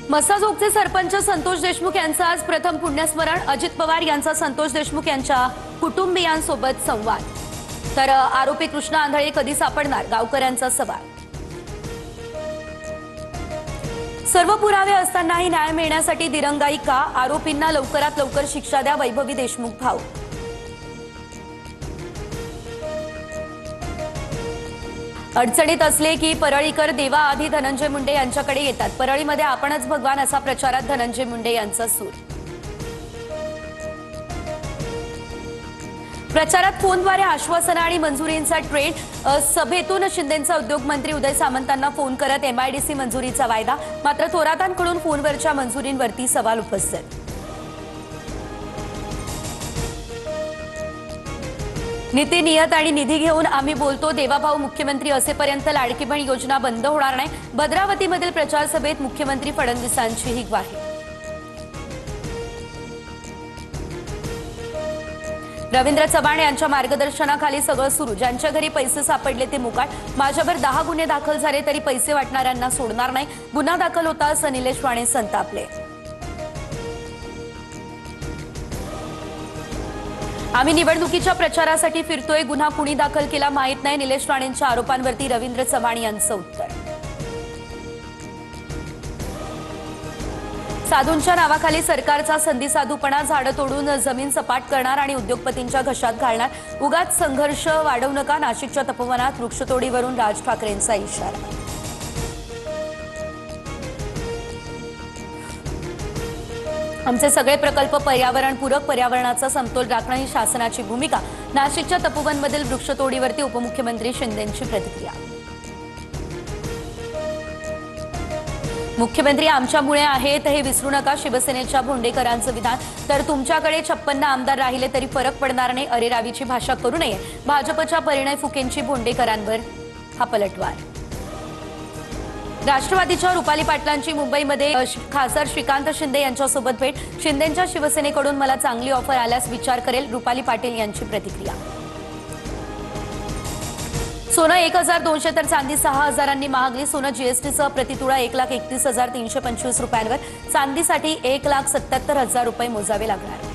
मसाजोगचे सरपंच संतोष देशमुख यांचा आज प्रथम पुण्यस्मरण। अजित पवार यांचा संतोष देशमुख यांच्या कुटुंबियांसोबत संवाद। तर आरोपी कृष्णा आंधळे कधी सापडणार, गावकऱ्यांचा सवाल। सर्व पुरावे असतानाही न्याय मिळण्यासाठी दिरंगाई का, आरोपींना लवकरात लवकर शिक्षा द्या, वैभवी देशमुख भाऊ। अडचणीत असले की परळीकर देवा आधी धनंजय मुंडे यांच्याकडे येतात। परळीमध्ये आपणच भगवान असा प्रचारात धनंजय मुंडे यांचा सूर। प्रचारात फोनद्वारे आश्वासन आणि मंजुरींचा ट्रेंड। सभेतून शिंदेंचा उद्योगमंत्री उदय सामंतांना फोन करत एमआयडीसी मंजुरीचा वायदा, मात्र थोरातांकडून फोनवरच्या मंजुरींवरती सवाल उपस्थित। नीती नियत आणि निधी घेऊन आम्ही बोलतो, देवाभाऊ मुख्यमंत्री असेपर्यंत लाडकी बहीण योजना बंद होणार नाही। भद्रावतीमधील प्रचार सभेत मुख्यमंत्री फडणवीसांची ही ग्वाही। रवींद्र चव्हाण यांच्या मार्गदर्शनाखाली सगळं सुरू, ज्यांच्या घरी पैसे सापडले ते मुकाट। माझ्यावर 10 गुन्हे दाखल झाले तरी पैसे वाटणाऱ्यांना सोडणार नाही। गुन्हा दाखल होताच निलेश राणे संतापले। आम्ही निवडणुकीच्या प्रचारासाठी फिरतोय, गुन्हा कुणी दाखल केला माहित नाही। निलेश राणेंच्या आरोपांवरती रवींद्र चव्हाण यांचं उत्तर। साधूंच्या नावाखाली सरकारचा संधी साधूपणा, झाडं तोडून जमीन सपाट करणार आणि उद्योगपतींच्या घशात घालणार। उगाच संघर्ष वाढवू नका, नाशिकच्या तपोवनात वृक्षतोडीवरून राज ठाकरेंचा इशारा। आमचे सगळे प्रकल्प पर्यावरणपूरक, पर्यावरणाचा समतोल राखणं ही शासनाची भूमिका। नाशिकच्या तपोवनमधील वृक्षतोडीवरती उपमुख्यमंत्री शिंदेंची प्रतिक्रिया। मुख्यमंत्री आमच्यामुळे आहेत हे विसरू नका, शिवसेनेच्या भोंडेकरांचं विधान। तर तुमच्याकडे 56 आमदार राहिले तरी फरक पडणार नाही, अरेरावीची भाषा करू नये, भाजपच्या परिणय फुकेंची भोंडेकरांवर हा पलटवार। राष्ट्रवादीच्या रुपाली पाटलांची मुंबईमध्ये खासदार श्रीकांत शिंदे यांच्यासोबत भेट। शिंदेंच्या शिवसेनेकडून मला चांगली ऑफर आल्यास विचार करेल, रुपाली पाटील यांची प्रतिक्रिया। सोनं 1200 तर चांदी 6000 महागली। सोनं जीएसटीसह प्रतितोळा 1,31,325 रुपयांवर, चांदीसाठी 1,77,000 रुपये मोजावे लागणार।